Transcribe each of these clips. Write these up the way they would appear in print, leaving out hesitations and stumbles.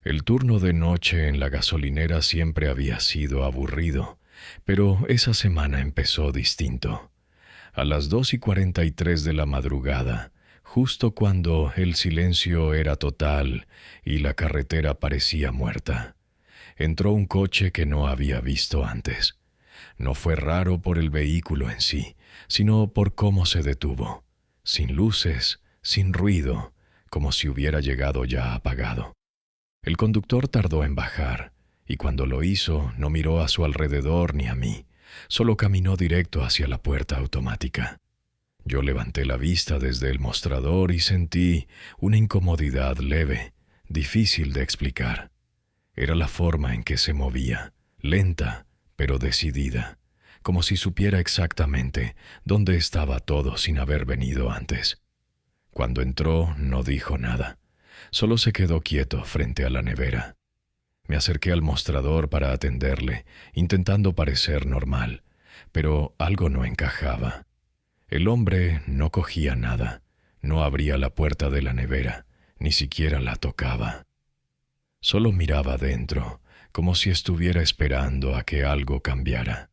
El turno de noche en la gasolinera siempre había sido aburrido, pero esa semana empezó distinto. A las 2:43 de la madrugada, justo cuando el silencio era total y la carretera parecía muerta, entró un coche que no había visto antes. No fue raro por el vehículo en sí, sino por cómo se detuvo, sin luces, sin ruido, como si hubiera llegado ya apagado. El conductor tardó en bajar, y cuando lo hizo no miró a su alrededor ni a mí, solo caminó directo hacia la puerta automática. Yo levanté la vista desde el mostrador y sentí una incomodidad leve, difícil de explicar. Era la forma en que se movía, lenta, pero decidida, como si supiera exactamente dónde estaba todo sin haber venido antes. Cuando entró no dijo nada. Solo se quedó quieto frente a la nevera. Me acerqué al mostrador para atenderle, intentando parecer normal, pero algo no encajaba. El hombre no cogía nada, no abría la puerta de la nevera, ni siquiera la tocaba. Solo miraba adentro, como si estuviera esperando a que algo cambiara.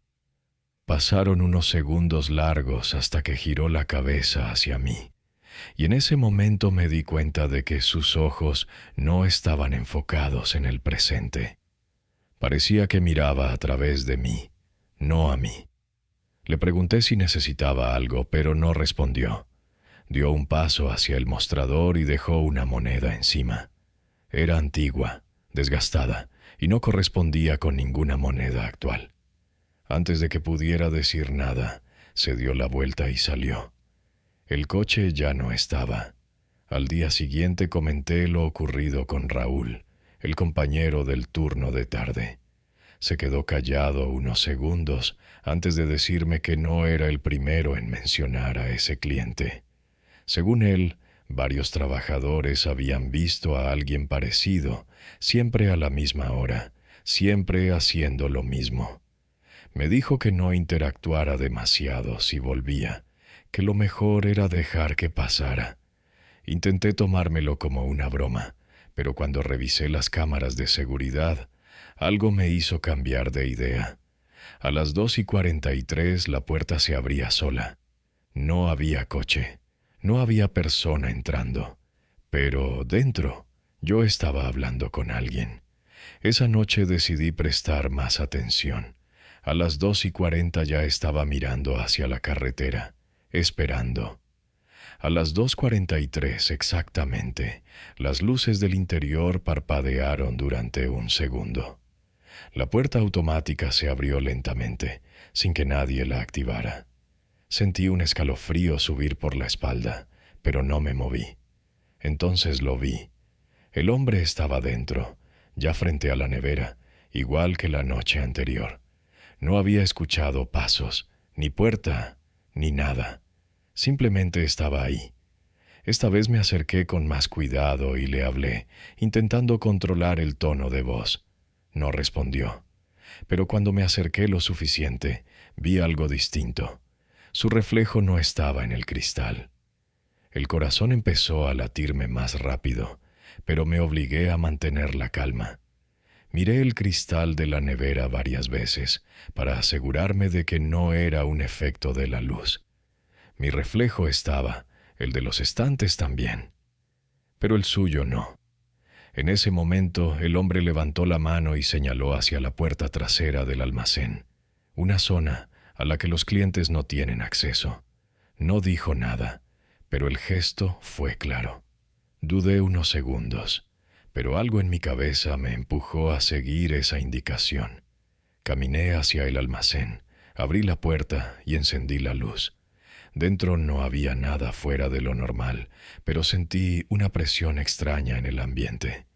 Pasaron unos segundos largos hasta que giró la cabeza hacia mí. Y en ese momento me di cuenta de que sus ojos no estaban enfocados en el presente. Parecía que miraba a través de mí, no a mí. Le pregunté si necesitaba algo, pero no respondió. Dio un paso hacia el mostrador y dejó una moneda encima. Era antigua, desgastada, y no correspondía con ninguna moneda actual. Antes de que pudiera decir nada, se dio la vuelta y salió. El coche ya no estaba. Al día siguiente comenté lo ocurrido con Raúl, el compañero del turno de tarde. Se quedó callado unos segundos antes de decirme que no era el primero en mencionar a ese cliente. Según él, varios trabajadores habían visto a alguien parecido, siempre a la misma hora, siempre haciendo lo mismo. Me dijo que no interactuara demasiado si volvía, que lo mejor era dejar que pasara. Intenté tomármelo como una broma, pero cuando revisé las cámaras de seguridad, algo me hizo cambiar de idea. A las 2:43 la puerta se abría sola. No había coche, no había persona entrando, pero dentro yo estaba hablando con alguien. Esa noche decidí prestar más atención. A las 2:40 ya estaba mirando hacia la carretera, esperando. A las 2:43 exactamente, las luces del interior parpadearon durante un segundo. La puerta automática se abrió lentamente, sin que nadie la activara. Sentí un escalofrío subir por la espalda, pero no me moví. Entonces lo vi. El hombre estaba dentro, ya frente a la nevera, igual que la noche anterior. No había escuchado pasos, ni puerta, ni nada. Simplemente estaba ahí. Esta vez me acerqué con más cuidado y le hablé, intentando controlar el tono de voz. No respondió. Pero cuando me acerqué lo suficiente, vi algo distinto. Su reflejo no estaba en el cristal. El corazón empezó a latirme más rápido, pero me obligué a mantener la calma. Miré el cristal de la nevera varias veces para asegurarme de que no era un efecto de la luz. Mi reflejo estaba, el de los estantes también, pero el suyo no. En ese momento el hombre levantó la mano y señaló hacia la puerta trasera del almacén, una zona a la que los clientes no tienen acceso. No dijo nada, pero el gesto fue claro. Dudé unos segundos, pero algo en mi cabeza me empujó a seguir esa indicación. Caminé hacia el almacén, abrí la puerta y encendí la luz. Dentro no había nada fuera de lo normal, pero sentí una presión extraña en el ambiente.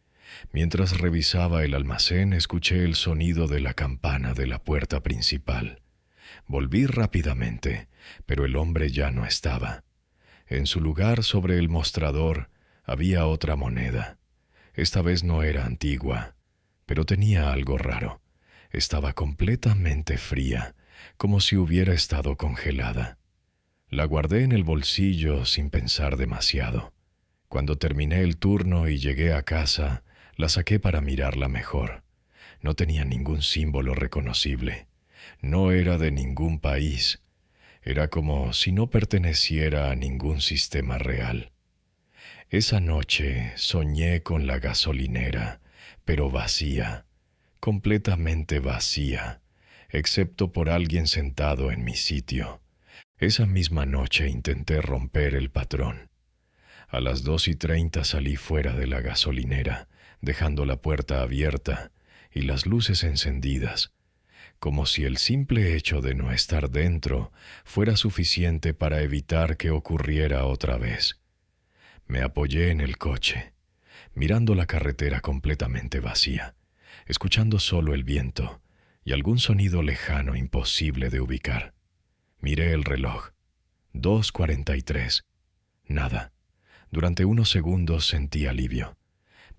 Mientras revisaba el almacén, escuché el sonido de la campana de la puerta principal. Volví rápidamente, pero el hombre ya no estaba. En su lugar, sobre el mostrador, había otra moneda. Esta vez no era antigua, pero tenía algo raro. Estaba completamente fría, como si hubiera estado congelada. La guardé en el bolsillo sin pensar demasiado. Cuando terminé el turno y llegué a casa, La saqué para mirarla mejor. No tenía ningún símbolo reconocible. No era de ningún país. Era como si no perteneciera a ningún sistema real. Esa noche soñé con la gasolinera, pero vacía, completamente vacía, excepto por alguien sentado en mi sitio. Esa misma noche intenté romper el patrón. A las 2:30 salí fuera de la gasolinera, dejando la puerta abierta y las luces encendidas, como si el simple hecho de no estar dentro fuera suficiente para evitar que ocurriera otra vez. Me apoyé en el coche, mirando la carretera completamente vacía, escuchando solo el viento y algún sonido lejano imposible de ubicar. Miré el reloj. 2:43. Nada. Durante unos segundos sentí alivio.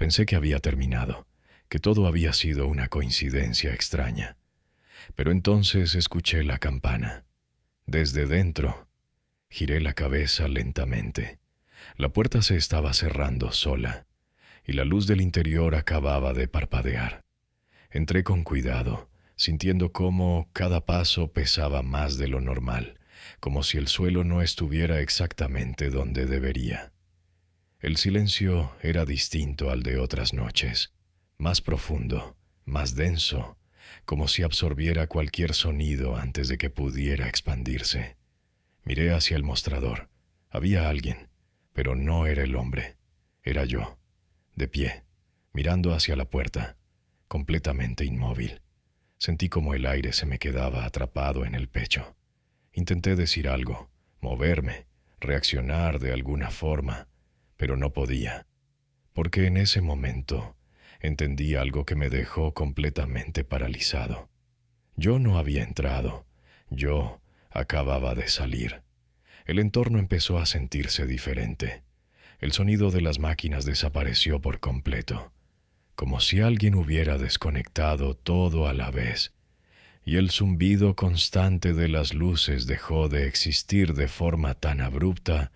Pensé que había terminado, que todo había sido una coincidencia extraña. Pero entonces escuché la campana. Desde dentro, giré la cabeza lentamente. La puerta se estaba cerrando sola, y la luz del interior acababa de parpadear. Entré con cuidado, sintiendo cómo cada paso pesaba más de lo normal, como si el suelo no estuviera exactamente donde debería. El silencio era distinto al de otras noches, más profundo, más denso, como si absorbiera cualquier sonido antes de que pudiera expandirse. Miré hacia el mostrador. Había alguien, pero no era el hombre. Era yo, de pie, mirando hacia la puerta, completamente inmóvil. Sentí como el aire se me quedaba atrapado en el pecho. Intenté decir algo, moverme, reaccionar de alguna forma, pero no podía, porque en ese momento entendí algo que me dejó completamente paralizado. Yo no había entrado, yo acababa de salir. El entorno empezó a sentirse diferente. El sonido de las máquinas desapareció por completo, como si alguien hubiera desconectado todo a la vez, y el zumbido constante de las luces dejó de existir de forma tan abrupta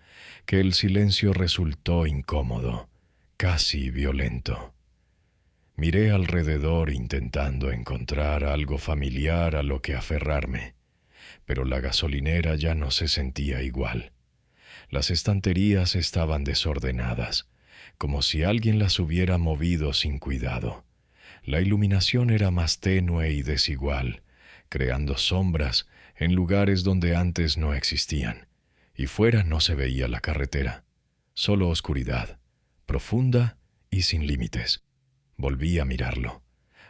que el silencio resultó incómodo, casi violento. Miré alrededor intentando encontrar algo familiar a lo que aferrarme, pero la gasolinera ya no se sentía igual. Las estanterías estaban desordenadas, como si alguien las hubiera movido sin cuidado. La iluminación era más tenue y desigual, creando sombras en lugares donde antes no existían, y fuera no se veía la carretera, solo oscuridad, profunda y sin límites. Volví a mirarlo.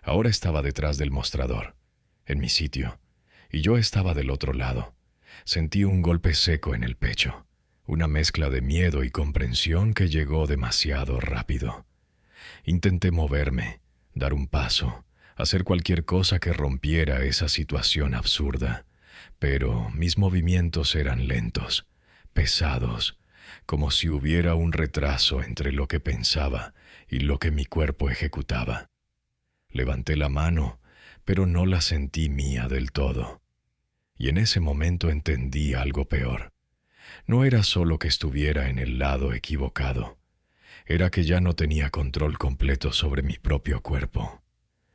Ahora estaba detrás del mostrador, en mi sitio, y yo estaba del otro lado. Sentí un golpe seco en el pecho, una mezcla de miedo y comprensión que llegó demasiado rápido. Intenté moverme, dar un paso, hacer cualquier cosa que rompiera esa situación absurda, pero mis movimientos eran lentos, pesados, como si hubiera un retraso entre lo que pensaba y lo que mi cuerpo ejecutaba. Levanté la mano, pero no la sentí mía del todo. Y en ese momento entendí algo peor. No era solo que estuviera en el lado equivocado, era que ya no tenía control completo sobre mi propio cuerpo.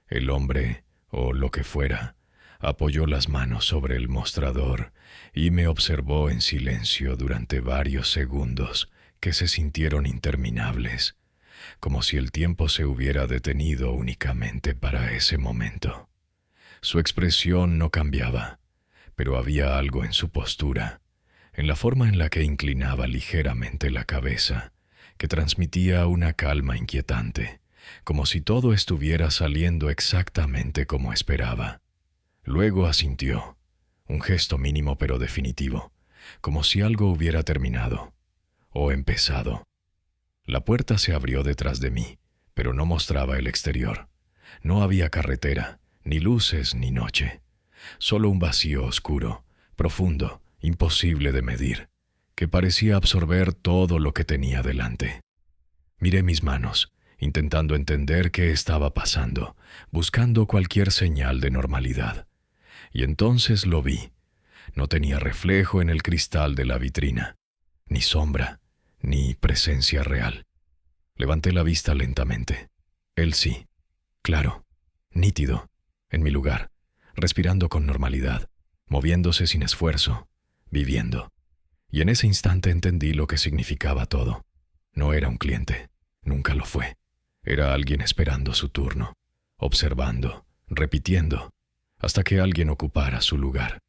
El hombre, o lo que fuera, apoyó las manos sobre el mostrador y me observó en silencio durante varios segundos que se sintieron interminables, como si el tiempo se hubiera detenido únicamente para ese momento. Su expresión no cambiaba, pero había algo en su postura, en la forma en la que inclinaba ligeramente la cabeza, que transmitía una calma inquietante, como si todo estuviera saliendo exactamente como esperaba. Luego asintió, un gesto mínimo pero definitivo, como si algo hubiera terminado, o empezado. La puerta se abrió detrás de mí, pero no mostraba el exterior. No había carretera, ni luces, ni noche. Solo un vacío oscuro, profundo, imposible de medir, que parecía absorber todo lo que tenía delante. Miré mis manos, intentando entender qué estaba pasando, buscando cualquier señal de normalidad. Y entonces lo vi. No tenía reflejo en el cristal de la vitrina, ni sombra, ni presencia real. Levanté la vista lentamente. Él sí, claro, nítido, en mi lugar, respirando con normalidad, moviéndose sin esfuerzo, viviendo. Y en ese instante entendí lo que significaba todo. No era un cliente, nunca lo fue. Era alguien esperando su turno, observando, repitiendo, hasta que alguien ocupara su lugar.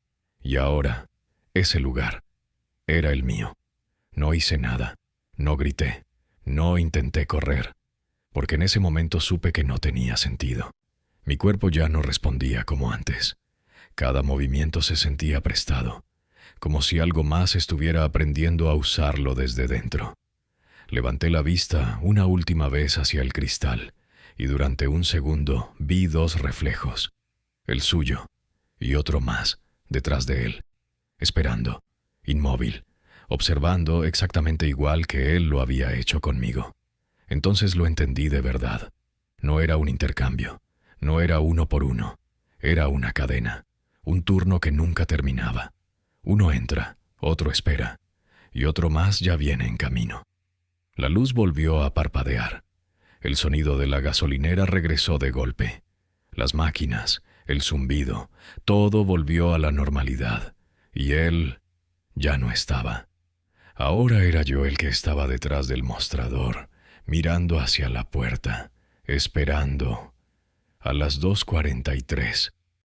Y ahora, ese lugar era el mío. No hice nada, no grité, no intenté correr, porque en ese momento supe que no tenía sentido. Mi cuerpo ya no respondía como antes. Cada movimiento se sentía prestado, como si algo más estuviera aprendiendo a usarlo desde dentro. Levanté la vista una última vez hacia el cristal y durante un segundo vi dos reflejos, el suyo y otro más detrás de él, esperando, inmóvil, observando exactamente igual que él lo había hecho conmigo. Entonces lo entendí de verdad. No era un intercambio, no era uno por uno, era una cadena, un turno que nunca terminaba. Uno entra, otro espera, y otro más ya viene en camino. La luz volvió a parpadear. El sonido de la gasolinera regresó de golpe. Las máquinas, el zumbido, todo volvió a la normalidad, y él ya no estaba. Ahora era yo el que estaba detrás del mostrador, mirando hacia la puerta, esperando. A las 2:43,